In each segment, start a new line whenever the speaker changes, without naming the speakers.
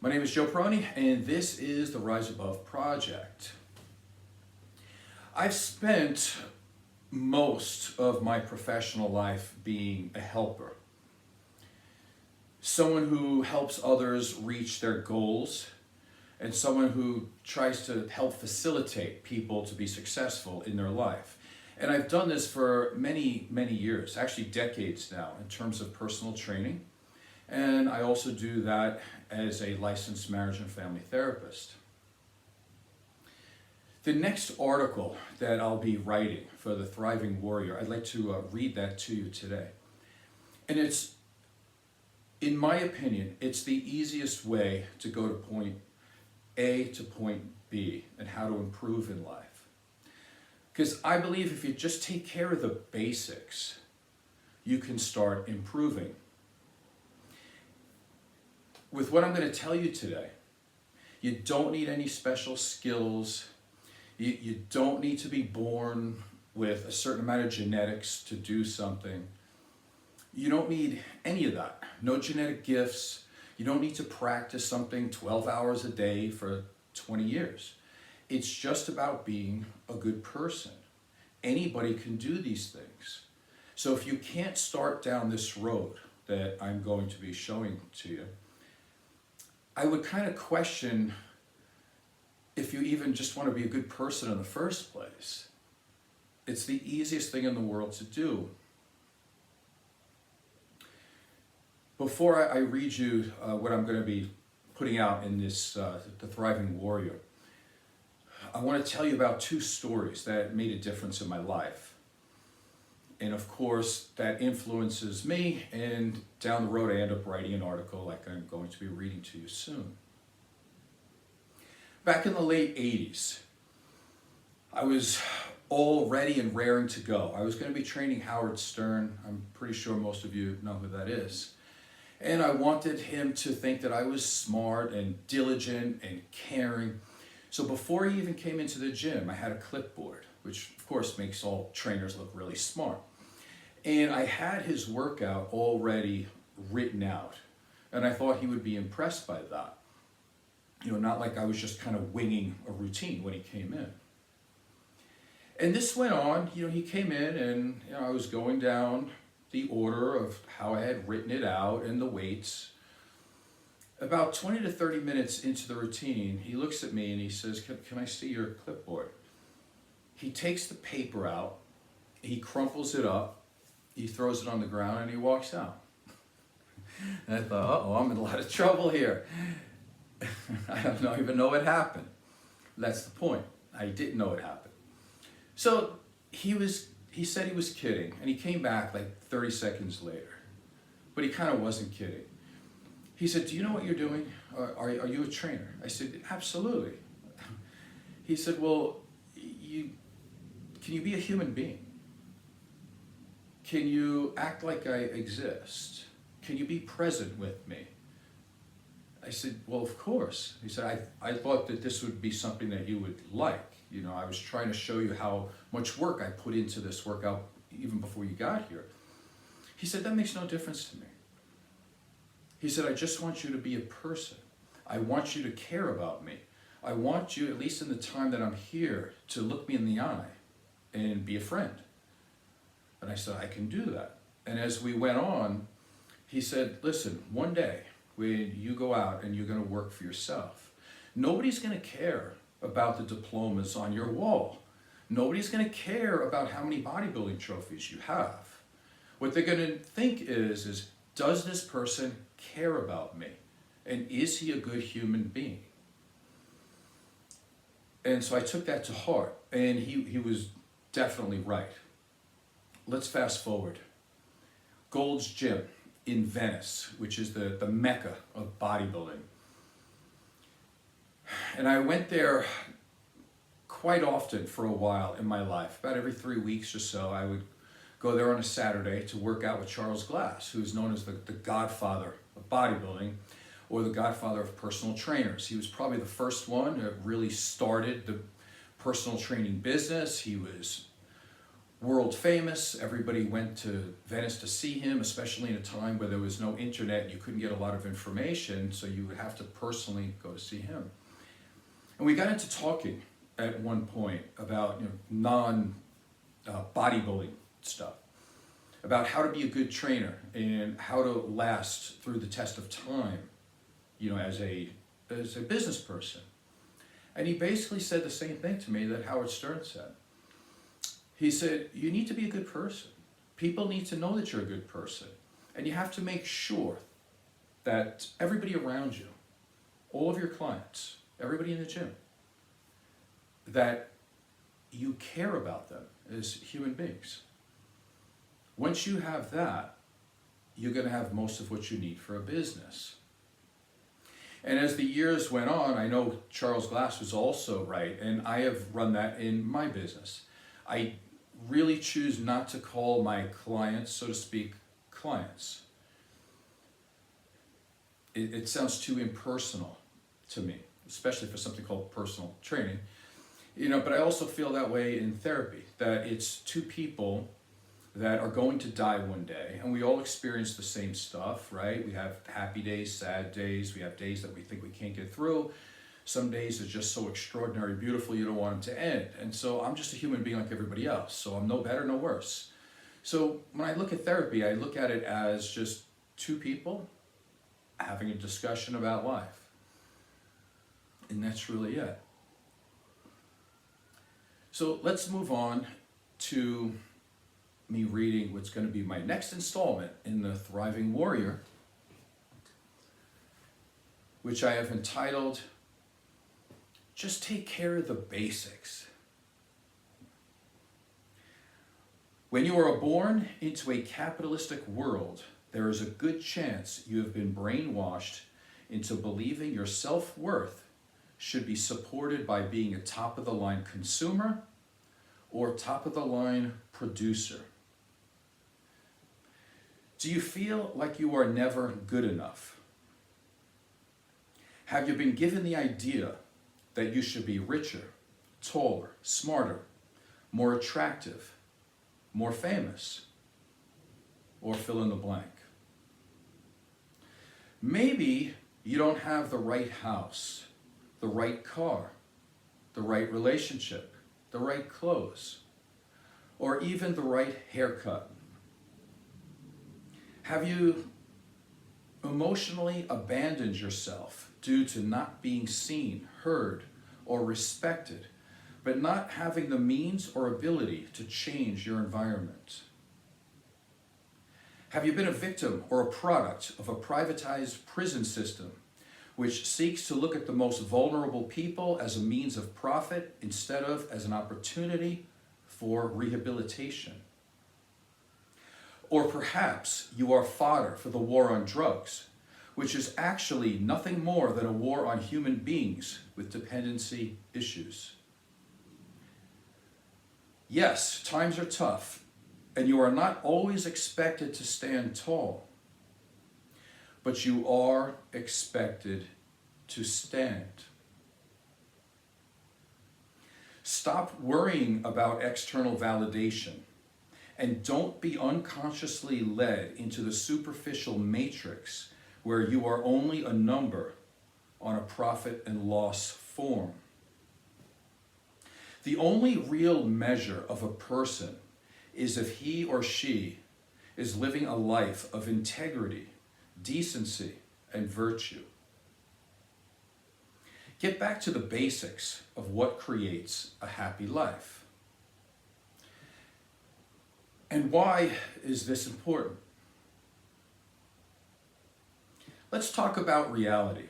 My name is Joe Peroni, and this is the Rise Above Project. I've spent most of my professional life being a helper. Someone who helps others reach their goals, and someone who tries to help facilitate people to be successful in their life. And I've done this for many, many years, actually decades now, in terms of personal training. And I also do that as a licensed marriage and family therapist. The next article that I'll be writing for the Thriving Warrior, I'd like to read that to you today. And it's, in my opinion, it's the easiest way to go to point A to point B and how to improve in life. Because I believe if you just take care of the basics, you can start improving. With what I'm going to tell you today, you don't need any special skills. You don't need to be born with a certain amount of genetics to do something. You don't need any of that. No genetic gifts. You don't need to practice something 12 hours a day for 20 years. It's just about being a good person. Anybody can do these things. So if you can't start down this road that I'm going to be showing to you, I would kind of question if you even just want to be a good person in the first place. It's the easiest thing in the world to do. Before I read you what I'm going to be putting out in this, The Thriving Warrior, I want to tell you about two stories that made a difference in my life. And of course, that influences me, and down the road I end up writing an article like I'm going to be reading to you soon. Back in the late 80s, I was all ready and raring to go. I was going to be training Howard Stern. I'm pretty sure most of you know who that is. And I wanted him to think that I was smart and diligent and caring. So before he even came into the gym, I had a clipboard, which of course makes all trainers look really smart. And I had his workout already written out. And I thought he would be impressed by that. You know, not like I was just kind of winging a routine when he came in. And this went on. You know, he came in and I was going down the order of how I had written it out and the weights. About 20 to 30 minutes into the routine, he looks at me and he says, can I see your clipboard? He takes the paper out, he crumples it up, he throws it on the ground, and he walks out. And I thought, uh-oh, I'm in a lot of trouble here. I don't even know what happened. That's the point. I didn't know what happened. So he said he was kidding, and he came back like 30 seconds later. But he kind of wasn't kidding. He said, do you know what you're doing? Are you a trainer? I said, absolutely. He said, well, can you be a human being? Can you act like I exist? Can you be present with me? I said, well, of course. He said, I thought that this would be something that you would like. You know, I was trying to show you how much work I put into this workout even before you got here. He said, that makes no difference to me. He said, I just want you to be a person. I want you to care about me. I want you, at least in the time that I'm here, to look me in the eye and be a friend. And I said, I can do that. And as we went on, he said, listen, one day when you go out and you're going to work for yourself, nobody's going to care about the diplomas on your wall. Nobody's going to care about how many bodybuilding trophies you have. What they're going to think is does this person care about me? And is he a good human being? And so I took that to heart, and he was definitely right. Let's fast forward. Gold's Gym in Venice, which is the mecca of bodybuilding. And I went there quite often for a while in my life. About every 3 weeks or so, I would go there on a Saturday to work out with Charles Glass, who's known as the godfather of bodybuilding, or the godfather of personal trainers. He was probably the first one that really started the personal training business. He was world famous. Everybody went to Venice to see him, especially in a time where there was no internet and you couldn't get a lot of information, so you would have to personally go to see him. And we got into talking at one point about bodybuilding stuff, about how to be a good trainer and how to last through the test of time, as a business person. And he basically said the same thing to me that Howard Stern said. He said, you need to be a good person. People need to know that you're a good person. And you have to make sure that everybody around you, all of your clients, everybody in the gym, that you care about them as human beings. Once you have that, you're going to have most of what you need for a business. And as the years went on, I know Charles Glass was also right, and I have run that in my business. I really choose not to call my clients, so to speak, clients. It sounds too impersonal to me, especially for something called personal training. But I also feel that way in therapy, that it's two people that are going to die one day, and we all experience the same stuff, right? We have happy days, sad days, we have days that we think we can't get through. Some days are just so extraordinary, beautiful, you don't want them to end. And so I'm just a human being like everybody else, so I'm no better, no worse. So when I look at therapy, I look at it as just two people having a discussion about life. And that's really it. So let's move on to me reading what's going to be my next installment in The Thriving Warrior, which I have entitled, Just Take Care of the Basics. When you are born into a capitalistic world, there is a good chance you have been brainwashed into believing your self-worth should be supported by being a top-of-the-line consumer or top-of-the-line producer. Do you feel like you are never good enough? Have you been given the idea that you should be richer, taller, smarter, more attractive, more famous, or fill in the blank? Maybe you don't have the right house, the right car, the right relationship, the right clothes, or even the right haircut. Have you emotionally abandoned yourself due to not being seen, heard, or respected, but not having the means or ability to change your environment? Have you been a victim or a product of a privatized prison system which seeks to look at the most vulnerable people as a means of profit instead of as an opportunity for rehabilitation? Or perhaps you are fodder for the war on drugs, which is actually nothing more than a war on human beings with dependency issues. Yes, times are tough, and you are not always expected to stand tall, but you are expected to stand. Stop worrying about external validation, and don't be unconsciously led into the superficial matrix where you are only a number on a profit and loss form. The only real measure of a person is if he or she is living a life of integrity, decency, and virtue. Get back to the basics of what creates a happy life. And why is this important? Let's talk about reality.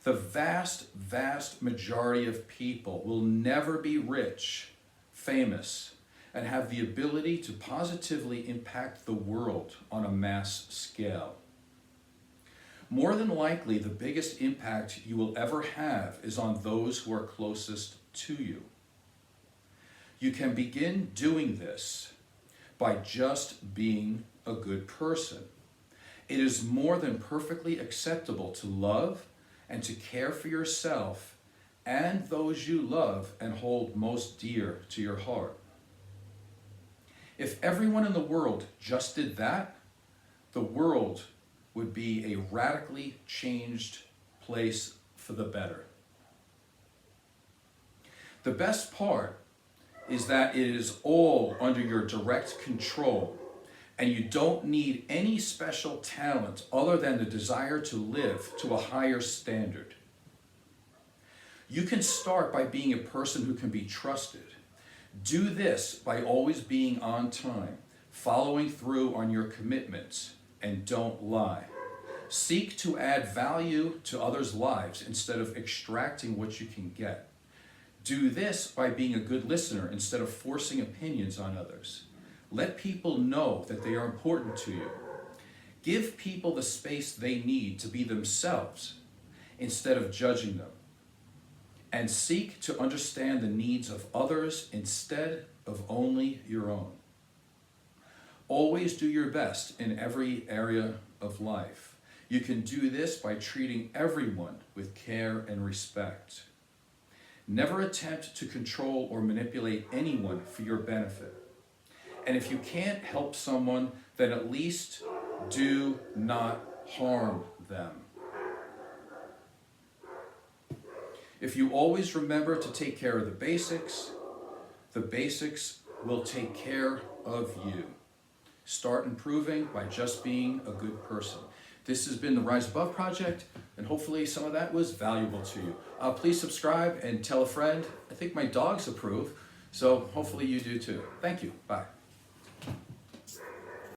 The vast, vast majority of people will never be rich, famous, and have the ability to positively impact the world on a mass scale. More than likely, the biggest impact you will ever have is on those who are closest to you. You can begin doing this by just being a good person. It is more than perfectly acceptable to love and to care for yourself and those you love and hold most dear to your heart. If everyone in the world just did that, the world would be a radically changed place for the better. The best part is that it is all under your direct control, and you don't need any special talent other than the desire to live to a higher standard. You can start by being a person who can be trusted. Do this by always being on time, following through on your commitments, and don't lie. Seek to add value to others' lives instead of extracting what you can get. Do this by being a good listener instead of forcing opinions on others. Let people know that they are important to you. Give people the space they need to be themselves instead of judging them. And seek to understand the needs of others instead of only your own. Always do your best in every area of life. You can do this by treating everyone with care and respect. Never attempt to control or manipulate anyone for your benefit. And if you can't help someone, then at least do not harm them. If you always remember to take care of the basics will take care of you. Start improving by just being a good person. This has been the Rise Above Project, and hopefully some of that was valuable to you. Please subscribe and tell a friend. I think my dogs approve, so hopefully you do too. Thank you. Bye.